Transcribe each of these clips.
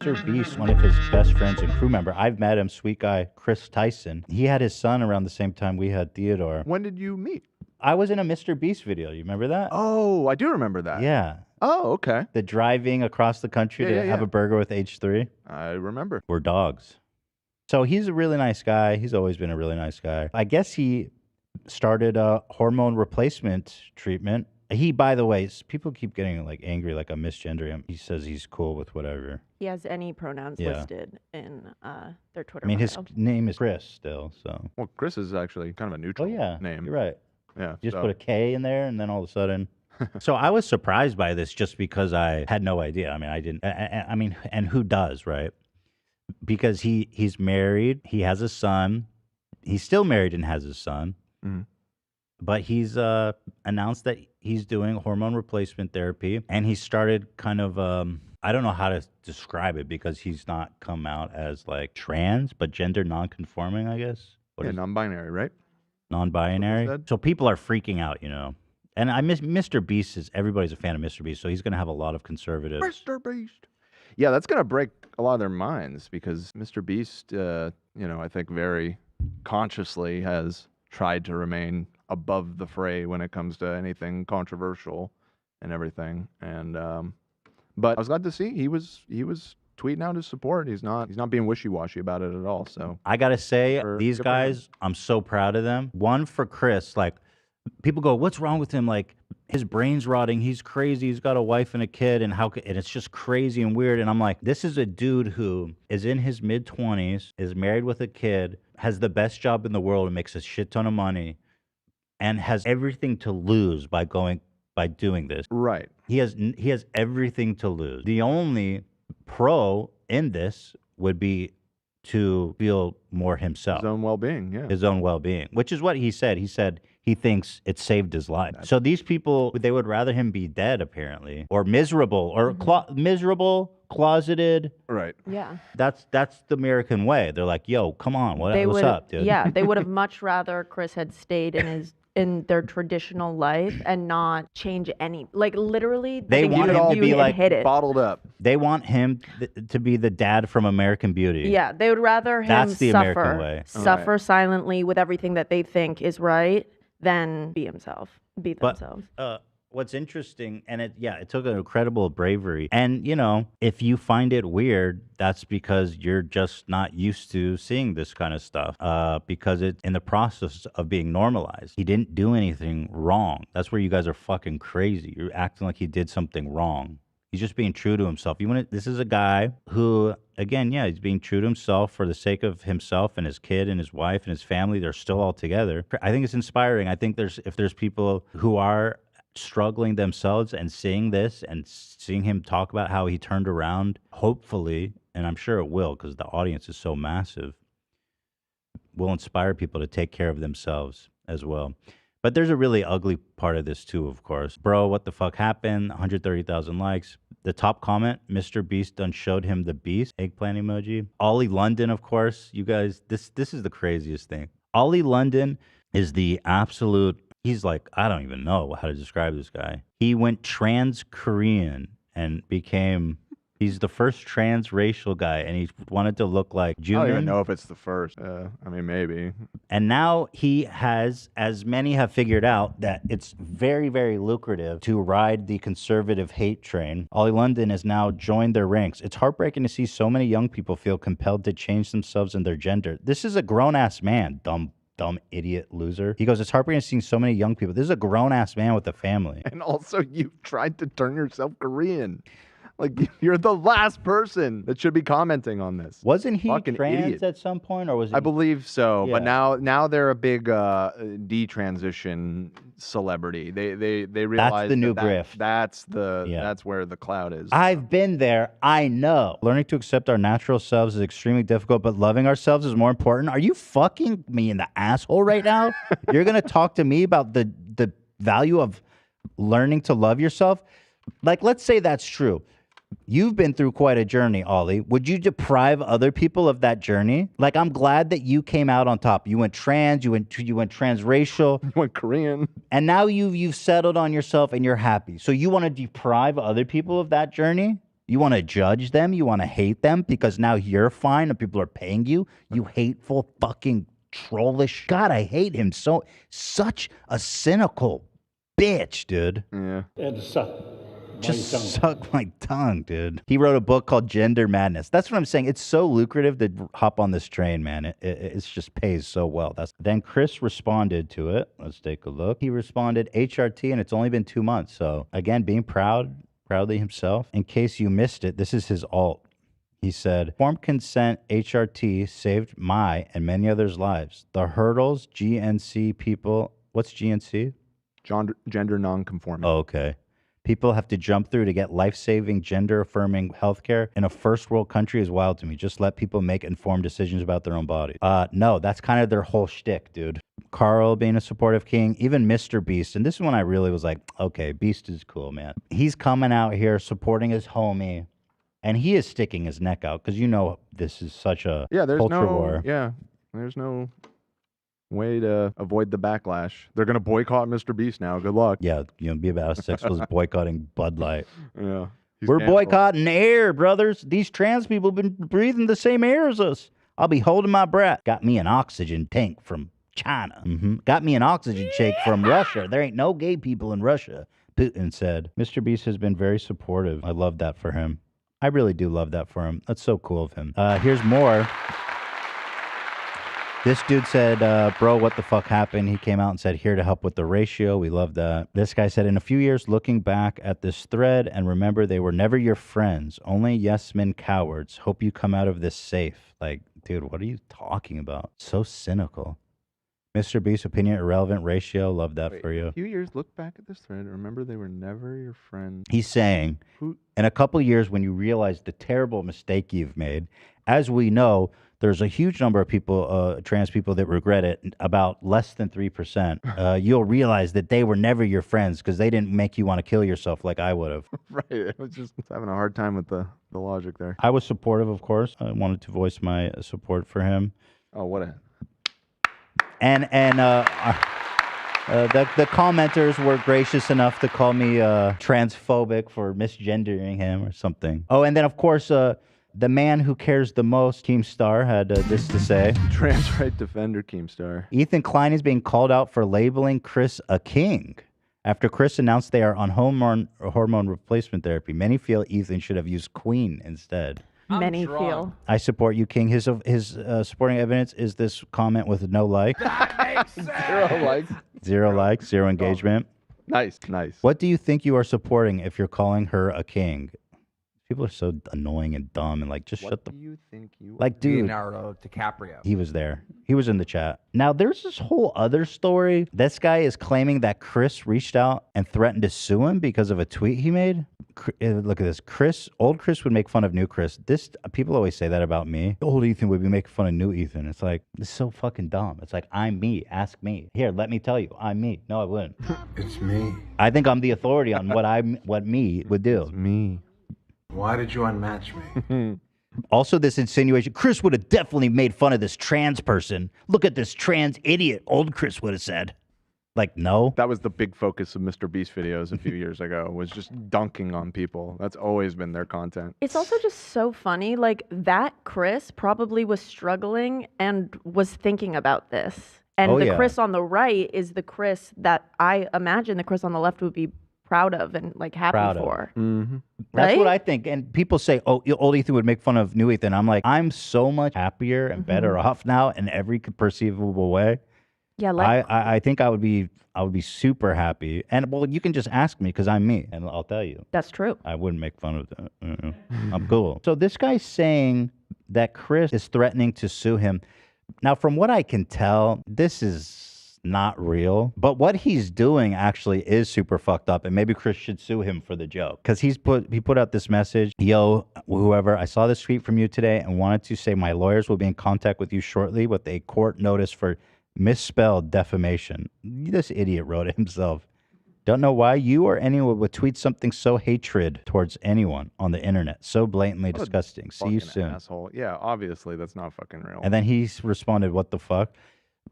Mrbeast, one of his best friends and crew member, I've met him, sweet guy, Tyson. He had his son around the same time we had Theodore. When did you meet? I was in a Mrbeast video. You remember that? Oh, I do remember that. Yeah. Oh, okay. The driving across the country to have a burger with H3. I remember. We're dogs. So he's a really nice guy. He's always been a really nice guy. I guess he started a hormone replacement treatment. He, by the way, people keep getting like angry, like I'm misgendering him. He says he's cool with whatever. He has any pronouns listed in their Twitter I mean, bio. his name is Chris still, so. Well, Chris is actually kind of a neutral name. You're right. Yeah. You just put a K in there, and then all of a sudden. So I was surprised by this just because I had no idea. I mean, I didn't. I mean, and who does, right? Because he's married. He has a son. He's still married and has a son. Mm-hmm. But he's announced that he's doing hormone replacement therapy, and he started kind of, I don't know how to describe it because he's not come out as like trans, but gender non-conforming, I guess. Yeah, non-binary, right? Non-binary. So people are freaking out, you know. And I miss Mrbeast. Everybody's a fan of Mrbeast, so he's going to have a lot of conservatives. Mrbeast. Yeah, that's going to break a lot of their minds because Mrbeast, you know, I think very consciously has tried to remain above the fray when it comes to anything controversial and everything. And but I was glad to see he was tweeting out his support. He's not being wishy-washy about it at all. So I gotta say, these guys, I'm so proud of them. One for Chris, like people go, "What's wrong with him? Like his brain's rotting. He's crazy. He's got a wife and a kid, and and it's just crazy and weird." And I'm like, this is a dude who is in his mid-20s, is married with a kid, has the best job in the world, and makes a shit ton of money, and has everything to lose by doing this. Right. He has everything to lose. The only pro in this would be to feel more himself. His own well-being, yeah. His own well-being, which is what he said. He said he thinks it saved his life. So these people, they would rather him be dead, apparently, or miserable, or miserable, closeted. Right. Yeah. That's the American way. They're like, yo, come on, what's up, dude? Yeah, they would have much rather Chris had stayed in their traditional life and not change any, like literally they want him to be like bottled up. They want him to be the dad from American Beauty. Yeah, they would rather him That's the American way. suffer silently with everything that they think is right than be themselves. What's interesting, and it took an incredible bravery. And, you know, if you find it weird, that's because you're just not used to seeing this kind of stuff because it's in the process of being normalized. He didn't do anything wrong. That's where you guys are fucking crazy. You're acting like he did something wrong. He's just being true to himself. This is a guy who, again, he's being true to himself for the sake of himself and his kid and his wife and his family. They're still all together. I think it's inspiring. I think if there's people who are struggling themselves and seeing this and seeing him talk about how he turned around, hopefully, and I'm sure it will because the audience is so massive, will inspire people to take care of themselves as well. But there's a really ugly part of this too, of course. Bro, what the fuck happened? 130,000 likes. The top comment, Mrbeast done showed him the beast, eggplant emoji. Ollie London, of course. You guys, this is the craziest thing. Ollie London is the absolute, he's like, I don't even know how to describe this guy. He went trans-Korean and became, he's the first transracial guy, and he wanted to look like Junin. I don't even know if it's the first. I mean, maybe. And now he has, as many have figured out, that it's very, very lucrative to ride the conservative hate train. Ollie London has now joined their ranks. It's heartbreaking to see so many young people feel compelled to change themselves and their gender. This is a grown-ass man, dumb idiot loser. He goes, it's heartbreaking seeing so many young people. This is a grown-ass man with a family. And also, you've tried to turn yourself Korean. Like, you're the last person that should be commenting on this. Wasn't he trans at some point, or was he? I believe so, but now they're a big detransition celebrity. They realize that's the new grift. That's where the cloud is. I've been there. I know. Learning to accept our natural selves is extremely difficult, but loving ourselves is more important. Are you fucking me in the asshole right now? You're gonna talk to me about the value of learning to love yourself? Like, let's say that's true. You've been through quite a journey, Ollie. Would you deprive other people of that journey? Like, I'm glad that you came out on top. You went trans, you went transracial. You went Korean. And now you've settled on yourself and you're happy. So you want to deprive other people of that journey? You want to judge them? You want to hate them because now you're fine and people are paying you? You hateful fucking trollish. God, I hate him so. Such a cynical bitch, dude. Yeah. And suck. Just suck my tongue, dude. He wrote a book called Gender Madness. That's what I'm saying. It's so lucrative to hop on this train, man. It just pays so well. Then Chris responded to it. Let's take a look. He responded HRT, and it's only been 2 months. So again, being proudly himself. In case you missed it, this is his alt. He said, informed consent HRT saved my and many others' lives. The hurdles GNC people, what's GNC? Gender non-conforming. Oh, okay. People have to jump through to get life-saving, gender-affirming healthcare in a first-world country is wild to me. Just let people make informed decisions about their own bodies. No, that's kind of their whole shtick, dude. Carl being a supportive king, even Mrbeast. And this is when I really was like, okay, Beast is cool, man. He's coming out here supporting his homie, and he is sticking his neck out because you know this is such a culture war. Yeah, there's no way to avoid the backlash. They're gonna boycott Mrbeast now. Good luck. Yeah, be about as sexual as boycotting Bud Light. Yeah, we're boycotting air, brothers. These trans people have been breathing the same air as us. I'll be holding my breath. Got me an oxygen tank from China. Got me an oxygen tank from Russia. There ain't no gay people in Russia. Putin said. Mrbeast has been very supportive. I love that for him. I really do love that for him. That's so cool of him. Here's more. This dude said, bro, what the fuck happened? He came out and said, here to help with the ratio. We love that. This guy said, in a few years, looking back at this thread and remember they were never your friends, only yes men cowards. Hope you come out of this safe. Like, dude, what are you talking about? So cynical. Mrbeast's opinion, irrelevant ratio. Love that for you. A few years, look back at this thread. Remember they were never your friends. He's saying, in a couple years, when you realize the terrible mistake you've made, as we know, there's a huge number of people, trans people, that regret it. About less than 3%. You'll realize that they were never your friends because they didn't make you want to kill yourself like I would have. Right. I was just having a hard time with the logic there. I was supportive, of course. I wanted to voice my support for him. Oh, what a... And the commenters were gracious enough to call me transphobic for misgendering him or something. Oh, and then, of course, the man who cares the most, Keemstar, had this to say. Trans right defender, Keemstar. Ethan Klein is being called out for labeling Chris a king. After Chris announced they are on hormone replacement therapy, many feel Ethan should have used queen instead. Many feel. I support you, King. His supporting evidence is this comment with no like. That makes sense. 0 likes. 0 likes, 0 engagement. Nice. What do you think you are supporting if you're calling her a king? People are so annoying and dumb and like, just shut the... What do you think you Like, dude. Leonardo DiCaprio. He was there. He was in the chat. Now, there's this whole other story. This guy is claiming that Chris reached out and threatened to sue him because of a tweet he made. Look at this. Old Chris would make fun of new Chris. People always say that about me. Old Ethan would be making fun of new Ethan. It's like, this is so fucking dumb. It's like, I'm me. Ask me. Here, let me tell you. I'm me. No, I wouldn't. It's me. I think I'm the authority on what me would do. It's me. Why did you unmatch me? Also, this insinuation, Chris would have definitely made fun of this trans person. Look at this trans idiot, old Chris would have said. Like, no. That was the big focus of Mrbeast videos a few years ago, was just dunking on people. That's always been their content. It's also just so funny. Like, that Chris probably was struggling and was thinking about this. And the Chris on the right is the Chris that I imagine the Chris on the left would be proud of and like happy for. Mm-hmm. That's Right? what I think. And people say, oh, old Ethan would make fun of new Ethan. I'm like, I'm so much happier and better off now in every perceivable way. Yeah, like I think I would be super happy. And well, you can just ask me because I'm me and I'll tell you. that's true. I wouldn't make fun of that. I'm cool. So this guy's saying that Chris is threatening to sue him. Now, from what I can tell, this is not real. But what he's doing actually is super fucked up. And maybe Chris should sue him for the joke. Because he put out this message. Yo, whoever, I saw this tweet from you today and wanted to say my lawyers will be in contact with you shortly with a court notice for misspelled defamation. This idiot wrote it himself. Don't know why you or anyone would tweet something so hatred towards anyone on the internet. So blatantly disgusting. See you soon. Asshole. Yeah, obviously that's not fucking real. And then he responded, what the fuck?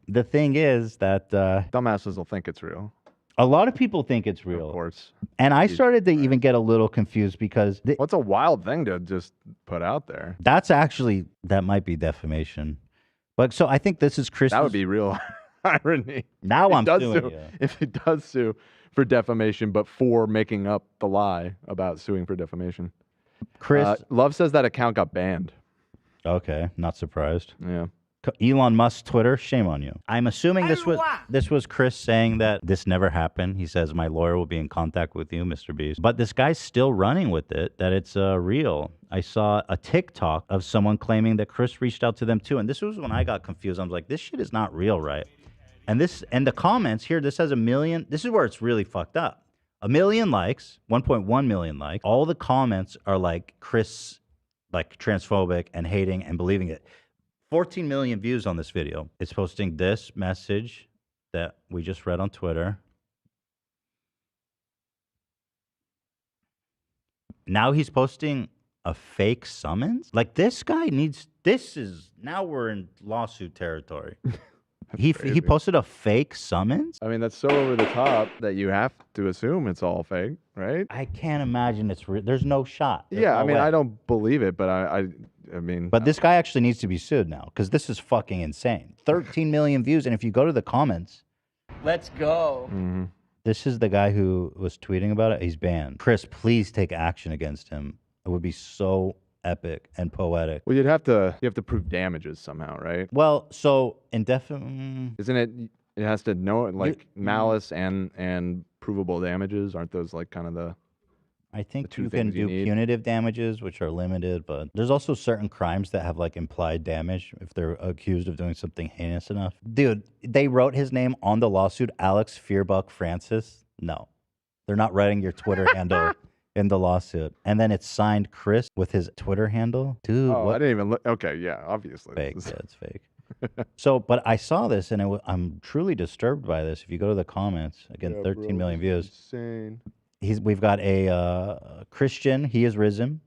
The thing is that... dumbasses will think it's real. A lot of people think it's real. Of course. And I started to even get a little confused because... What's a wild thing to just put out there? That might be defamation. But so I think this is Chris. That would be real irony. Now I'm suing you. If he does sue for defamation, but for making up the lie about suing for defamation. Chris... Love says that account got banned. Okay, not surprised. Yeah. Elon Musk's Twitter, shame on you. I'm assuming this was Chris saying that this never happened. He says, my lawyer will be in contact with you, Mrbeast. But this guy's still running with it, that it's real. I saw a TikTok of someone claiming that Chris reached out to them too. And this was when I got confused. I was like, this shit is not real, right? And the comments here, this has 1 million. This is where it's really fucked up. 1 million likes, 1.1 million likes. All the comments are like Chris, like transphobic and hating and believing it. 14 million views on this video. It's posting this message that we just read on Twitter. Now he's posting a fake summons? Like this guy now we're in lawsuit territory. He posted a fake summons? I mean, that's so over the top that you have to assume it's all fake, right? I can't imagine it's real. There's no shot. I mean, I don't believe it, but I mean... But this guy actually needs to be sued now, because this is fucking insane. 13 million views, and if you go to the comments... Let's go. Mm-hmm. This is the guy who was tweeting about it. He's banned. Chris, please take action against him. It would be so epic and poetic. Well, you have to prove damages somehow, right? Well, so indefinite... Isn't it... It has to know, like, malice and provable damages? Aren't those, like, kind of the... I think you can do punitive damages, which are limited, but there's also certain crimes that have like implied damage if they're accused of doing something heinous enough. Dude, they wrote his name on the lawsuit, Alex Fearbuck Francis. No, they're not writing your Twitter handle in the lawsuit. And then it's signed Chris with his Twitter handle. Dude, I didn't even look. Okay, yeah, obviously. Fake, yeah, it's fake. So, but I saw this and I'm truly disturbed by this. If you go to the comments, again, 13 million views. Insane. We've got a Christian. He is risen.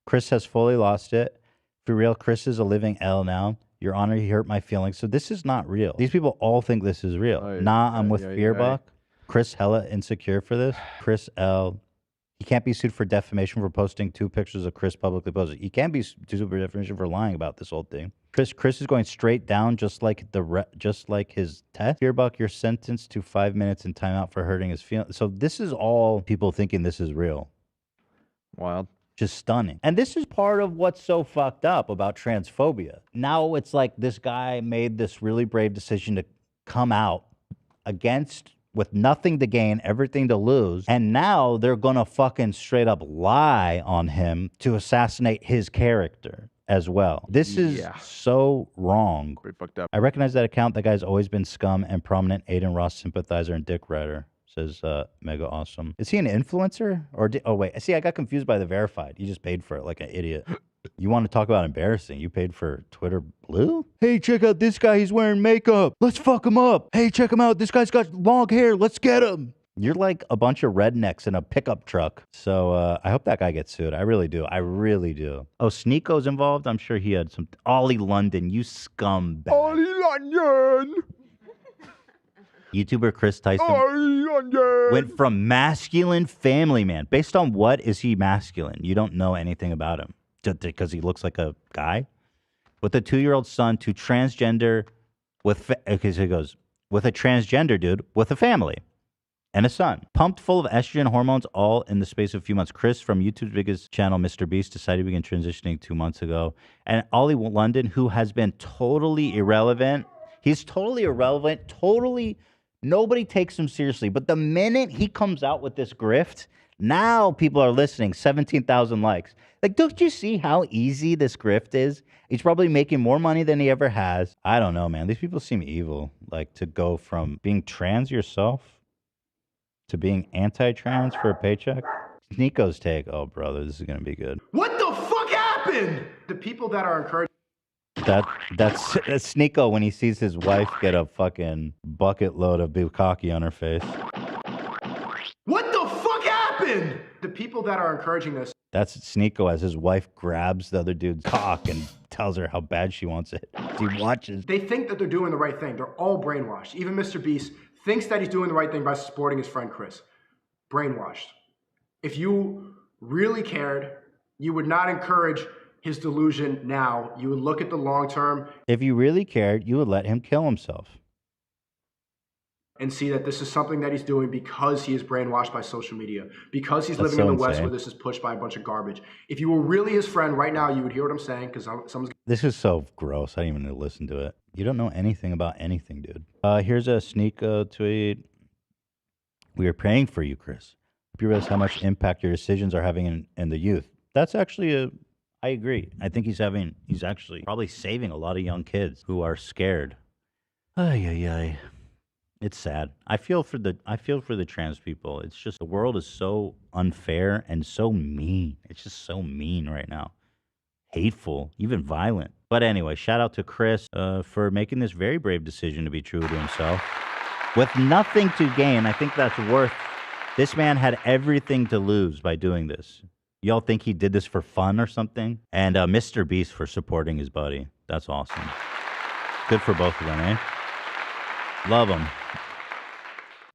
Chris has fully lost it. For real, Chris is a living L now. Your Honor, he hurt my feelings. So this is not real. These people all think this is real. I'm with Fearbuck. Chris hella insecure for this. Chris L. He can't be sued for defamation for posting 2 pictures of Chris publicly posted. He can't be sued for defamation for lying about this whole thing. Chris is going straight down, just like his test. Fearbuck, you're sentenced to 5 minutes in timeout for hurting his feelings. So this is all people thinking this is real. Wild. Just stunning. And this is part of what's so fucked up about transphobia. Now it's like this guy made this really brave decision to come out with nothing to gain, everything to lose. And now they're going to fucking straight up lie on him to assassinate his character as well. This is so wrong. Pretty fucked up. I recognize that account. That guy's always been scum and prominent Aiden Ross sympathizer and dick rider. Says Mega Awesome. Is he an influencer? Oh, wait. See, I got confused by the verified. You just paid for it like an idiot. You want to talk about embarrassing? You paid for Twitter Blue? Hey, check out this guy. He's wearing makeup. Let's fuck him up. Hey, check him out. This guy's got long hair. Let's get him. You're like a bunch of rednecks in a pickup truck. So I hope that guy gets sued. I really do. I really do. Oh, Sneako's involved? I'm sure he had some... Ollie London, you scumbag. Ollie London! YouTuber Chris Tyson went from masculine family man. Based on what is he masculine? You don't know anything about him. Because he looks like a guy? With a 2-year-old son to transgender with... Okay, so he goes, with a transgender dude with a family. And a son. Pumped full of estrogen hormones all in the space of a few months. Chris from YouTube's biggest channel, Mrbeast, decided to begin transitioning 2 months ago. And Ollie London, who has been totally irrelevant. He's totally irrelevant. Nobody takes him seriously. But the minute he comes out with this grift, now people are listening. 17,000 likes. Like, don't you see how easy this grift is? He's probably making more money than he ever has. I don't know, man. These people seem evil. Like, to go from being trans yourself to being anti-trans for a paycheck? Nico's take. Oh, brother, this is going to be good. What the fuck happened? The people that are encouraging... That's Nico when he sees his wife get a fucking bucket load of bukkake on her face. What the fuck happened? The people that are encouraging this... That's Sneeko as his wife grabs the other dude's cock and tells her how bad she wants it. He watches. They think that they're doing the right thing. They're all brainwashed. Even Mrbeast thinks that he's doing the right thing by supporting his friend Chris. Brainwashed. If you really cared, you would not encourage his delusion now. You would look at the long term. If you really cared, you would let him kill himself. And see that this is something that he's doing because he is brainwashed by social media, because he's living in the West where this is pushed by a bunch of garbage. If you were really his friend right now, you would hear what I'm saying because someone's. This is so gross. I didn't even listen to it. You don't know anything about anything, dude. Here's a sneak tweet. We are praying for you, Chris. Hope you realize how much impact your decisions are having in the youth. That's actually I agree. I think he's actually probably saving a lot of young kids who are scared. Ay, ay, ay. It's sad. I feel for the trans people. It's just the world is so unfair and so mean. It's just so mean right now. Hateful, even violent. But anyway, shout out to Chris for making this very brave decision to be true to himself. With nothing to gain, I think that's worth. This man had everything to lose by doing this. Y'all think he did this for fun or something? And Mrbeast for supporting his buddy. That's awesome. Good for both of them, eh? Love them.